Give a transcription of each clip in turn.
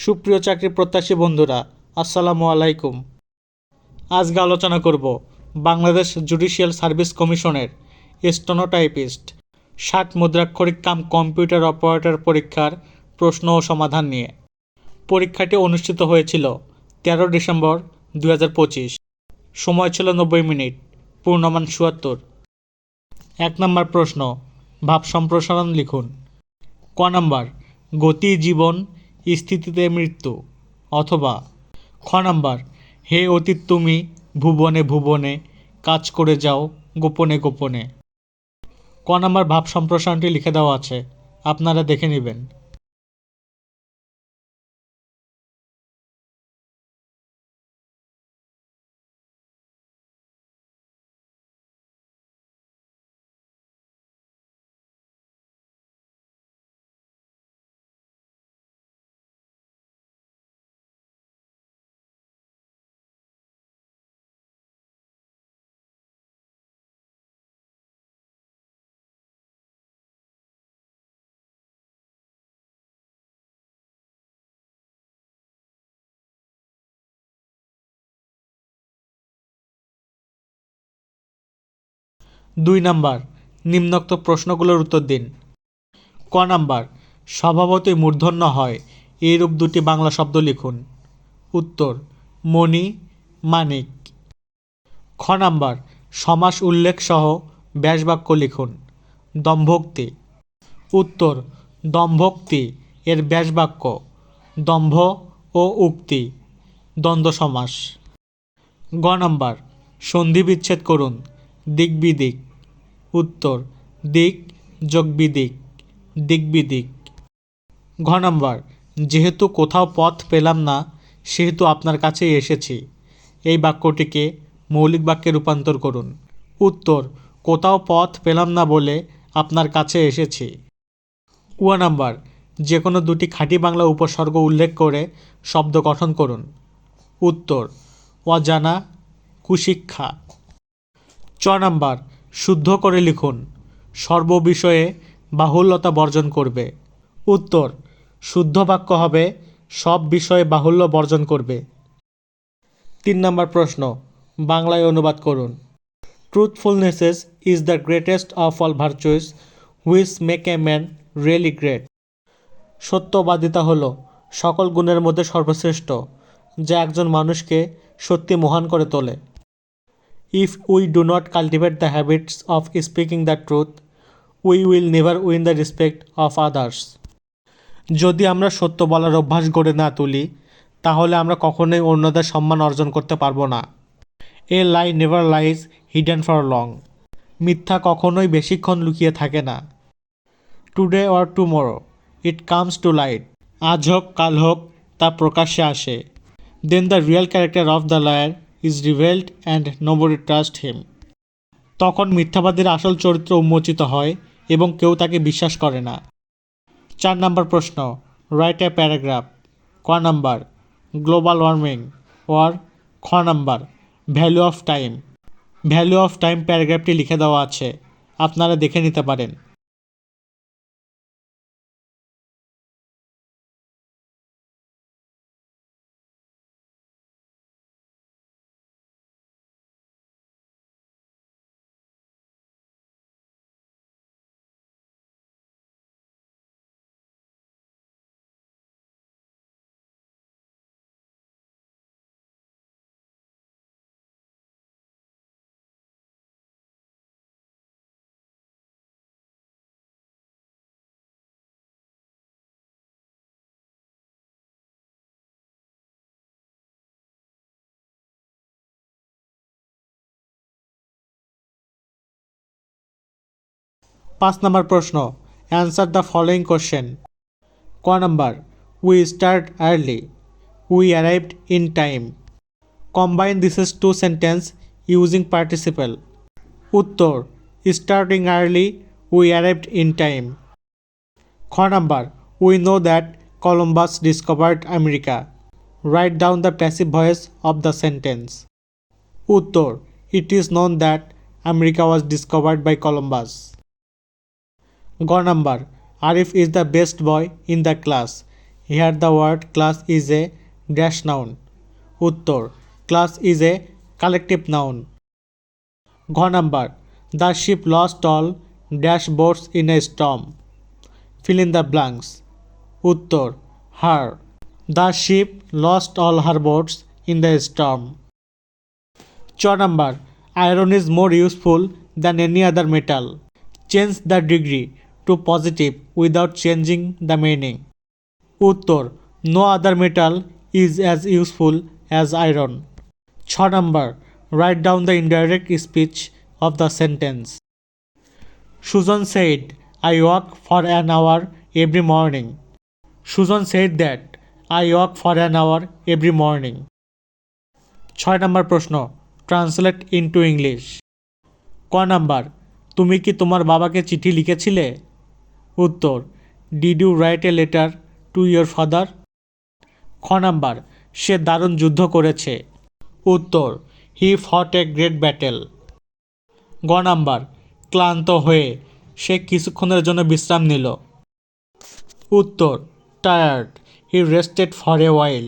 সুপ্রিয় চাকরি প্রত্যাশী বন্ধুরা, আসসালামু আলাইকুম। আজকে আলোচনা করব বাংলাদেশ জুডিশিয়াল সার্ভিস কমিশনের স্টেনোটাইপিস্ট 60 মুদ্রাক্ষরিক কাম কম্পিউটার অপারেটর পরীক্ষার প্রশ্ন ও সমাধান নিয়ে। পরীক্ষাটি অনুষ্ঠিত হয়েছিল 13 ডিসেম্বর 2025। সময় ছিল 90 মিনিট, পূর্ণমান ৭৪। 1 নম্বর প্রশ্ন, ভাব সম্প্রসারণ লিখুন। ক নাম্বার, গতি জীবন, স্থিতিতে মৃত্যু। অথবা খ নাম্বার, হে অতীত তুমি ভুবনে ভুবনে কাজ করে যাও গোপনে গোপনে। ক নাম্বার ভাব সম্প্রসারণটি লিখে দেওয়া আছে, আপনারা দেখে নেবেন। 2 নাম্বার, নিম্নোক্ত প্রশ্নগুলোর উত্তর দিন। ক নাম্বার, স্বভাবতই মূর্ধন্য হয় এইরূপ দুটি বাংলা শব্দ লিখুন। উত্তর, মণি, মানিক। খ নাম্বার, সমাস উল্লেখ সহ ব্যাসবাক্য লিখুন। দম্ভোক্তি। উত্তর, দম্ভোক্তি এর ব্যাসবাক্য দম্ভ ও উক্তি, দ্বন্দ্ব সমাস। গ নাম্বার, সন্ধি বিচ্ছেদ করুন। দিক বিদিক। উত্তর, দিক যোগ বিদিক, দিক বিদিক। ঘ নাম্বার, যেহেতু কোথাও পথ পেলাম না সেহেতু আপনার কাছেই এসেছি। এই বাক্যটিকে মৌলিক বাক্যে রূপান্তর করুন। উত্তর, কোথাও পথ পেলাম না বলে আপনার কাছে এসেছি। উ নাম্বার, যে কোনো দুটি খাঁটি বাংলা উপসর্গ উল্লেখ করে শব্দ গঠন করুন। উত্তর, অজানা, কুশিক্ষা। চ নাম্বার, শুদ্ধ করে লিখুন। সর্ববিষয়ে বাহুল্যতা বর্জন করবে। উত্তর, শুদ্ধ বাক্য হবে সব বিষয়ে বাহুল্য বর্জন করবে। 3 নম্বর প্রশ্ন, বাংলায় অনুবাদ করুন। Truthfulness is the greatest of all virtues which make a man really great. সত্যবাদিতা হলো সকল গুণের মধ্যে সর্বশ্রেষ্ঠ যা একজন মানুষকে সত্যি মহান করে তোলে। If we do not cultivate the habits of speaking the truth we will never win the respect of others. যদি আমরা সত্য বলার অভ্যাস গড়ে না তুলি তাহলে আমরা কখনোই অন্যদের সম্মান অর্জন করতে পারবো না। A lie never lies hidden for long. মিথ্যা কখনোই বেশিক্ষণ লুকিয়ে থাকে না। Today or tomorrow it comes to light. আজ হোক কাল হোক তা প্রকাশ্যে আসে। Then the real character of the liar is revealed and nobody trust him. তখন মিথ্যাবাদীর আসল চরিত্র উন্মোচিত হয় এবং কেউ তাকে বিশ্বাস করে না। 4 নম্বর প্রশ্ন, রাইট এ প্যারাগ্রাফ। ক নাম্বার, গ্লোবাল ওয়ার্মিং। ওর খ number, value of time. Value of time প্যারাগ্রাফটি লিখে দেওয়া আছে, আপনারা দেখে নিতে পারেন। পাঁচ নম্বর প্রশ্ন, অ্যান্সার দ্য ফলোয়িং কোশ্চেন। ক number, we start early, we arrived in time. Combine this two sentence using participle. উত্তর, starting early, we arrived in time. খ number, we know that Columbus discovered America. Write down the passive voice of the sentence. উত্তর, it is known that America was discovered by Columbus. গ number, Arif is the best boy in the class, here the word class is a dash noun. উত্তর, class is a collective noun. ঘ number, the ship lost all dash boats in a storm. Fill in the blanks. উত্তর, her. The ship lost all her boats in the storm. চ number, iron is more useful than any other metal. Change the degree to positive without changing the meaning. উত্তর, no other metal is as useful as iron. ছ number, write down the indirect speech of the sentence. Sujan said, I walk for an hour every morning. Sujan said that I walk for an hour every morning. 6 নম্বর প্রশ্ন, translate into English. ক number, তুমি কি তোমার বাবাকে চিঠি লিখেছিলে? উত্তর, did you write a letter to your father? খ নাম্বার, সে দারুণ যুদ্ধ করেছে। উত্তর, he fought a great battle. গ নাম্বার, ক্লান্ত হয়ে সে কিছুক্ষণের জন্য বিশ্রাম নিল। উত্তর, tired he rested for a while.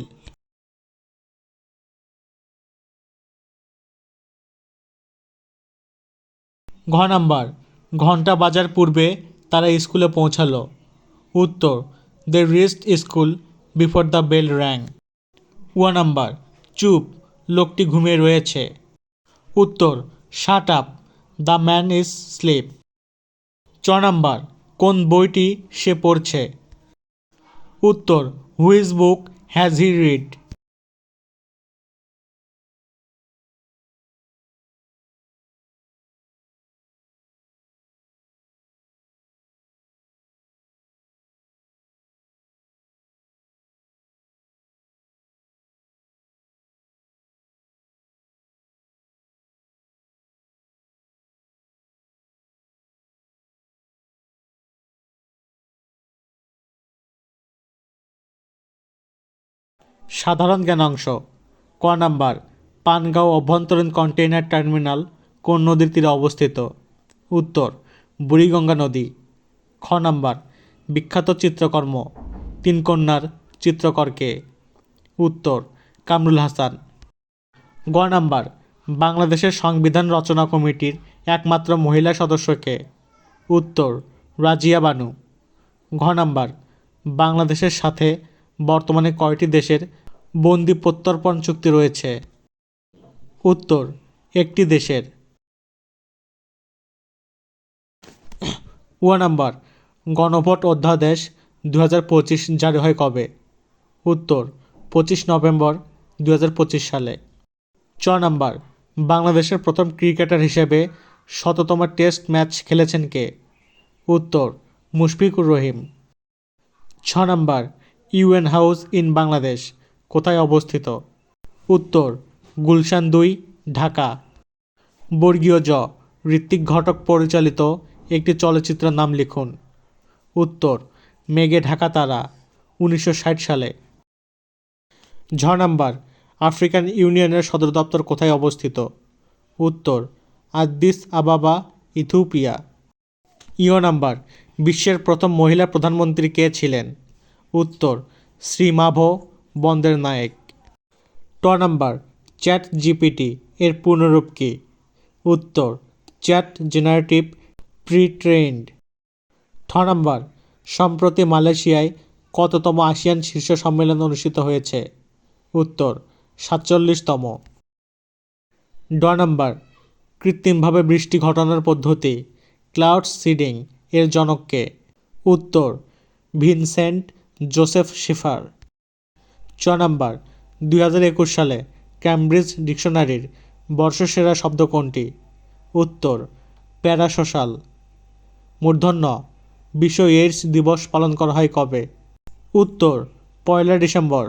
ঘ নাম্বার, ঘন্টা বাজার পূর্বে তারা স্কুলে পৌঁছালো। উত্তর, they reached school before the bell rang. O number, চুপ, লোকটি ঘুমিয়ে রয়েছে। উত্তর, shut up, the man is sleep. চ নাম্বার, কোন বইটি সে পড়ছে? উত্তর, which book has he read? সাধারণ জ্ঞান অংশ। ক নাম্বার, পানগাঁও অভ্যন্তরীণ কন্টেইনার টার্মিনাল কোন নদীর তীরে অবস্থিত? উত্তর, বুড়িগঙ্গা নদী। খ নাম্বার, বিখ্যাত চিত্রকর্ম তিন কন্যার চিত্রকর কে? উত্তর, কামরুল হাসান। গ নাম্বার, বাংলাদেশের সংবিধান রচনা কমিটির একমাত্র মহিলা সদস্য কে? উত্তর, রাজিয়া বানু। ঘ নাম্বার, বাংলাদেশের সাথে বর্তমানে কয়টি দেশের বন্দি প্রত্যর্পণ চুক্তি রয়েছে? উত্তর, একটি দেশের। ও নাম্বার, গণভোট অধ্যাদেশ 2025 জারি হয় কবে? উত্তর, 25 নভেম্বর 2025 সালে। চ নাম্বার, বাংলাদেশের প্রথম ক্রিকেটার হিসেবে 100তম টেস্ট ম্যাচ খেলেছেন কে? উত্তর, মুশফিকুর রহিম। ছ number, UN house in Bangladesh কোথায় অবস্থিত? উত্তর, গুলশান 2, ঢাকা। বর্গীয় জ, ঋত্বিক ঘটক পরিচালিত একটি চলচ্চিত্রের নাম লিখুন। উত্তর, মেঘে ঢাকা তারা, 1960 সালে। ঝ নাম্বার, আফ্রিকান ইউনিয়নের সদর দপ্তর কোথায় অবস্থিত? উত্তর, আদ্দিস আবাবা, ইথিওপিয়া। ইয় নাম্বার, বিশ্বের প্রথম মহিলা প্রধানমন্ত্রী কে ছিলেন? উত্তর, শ্রী মাভো বন্দের নায়েক। ট নাম্বার, চ্যাট জিপিটি এর পূর্ণরূপ কী? উত্তর, চ্যাট জেনারেটিভ প্রি ট্রেইনড। ঠ নাম্বার, সম্প্রতি মালয়েশিয়ায় কততম আসিয়ান শীর্ষ সম্মেলন অনুষ্ঠিত হয়েছে? উত্তর, 47তম। ড নাম্বার, কৃত্রিমভাবে বৃষ্টি ঘটানোর পদ্ধতি ক্লাউড সিডিং এর জনক কে? উত্তর, ভিনসেন্ট জোসেফ শেফার। চ নাম্বার, 2021 সালে ক্যামব্রিজ ডিকশনারির বর্ষসেরা শব্দ কোনটি? উত্তর, প্যারাসোশ্যাল। মূর্ধন্য, বিশ্ব এইডস দিবস পালন করা হয় কবে? উত্তর, 1 ডিসেম্বর।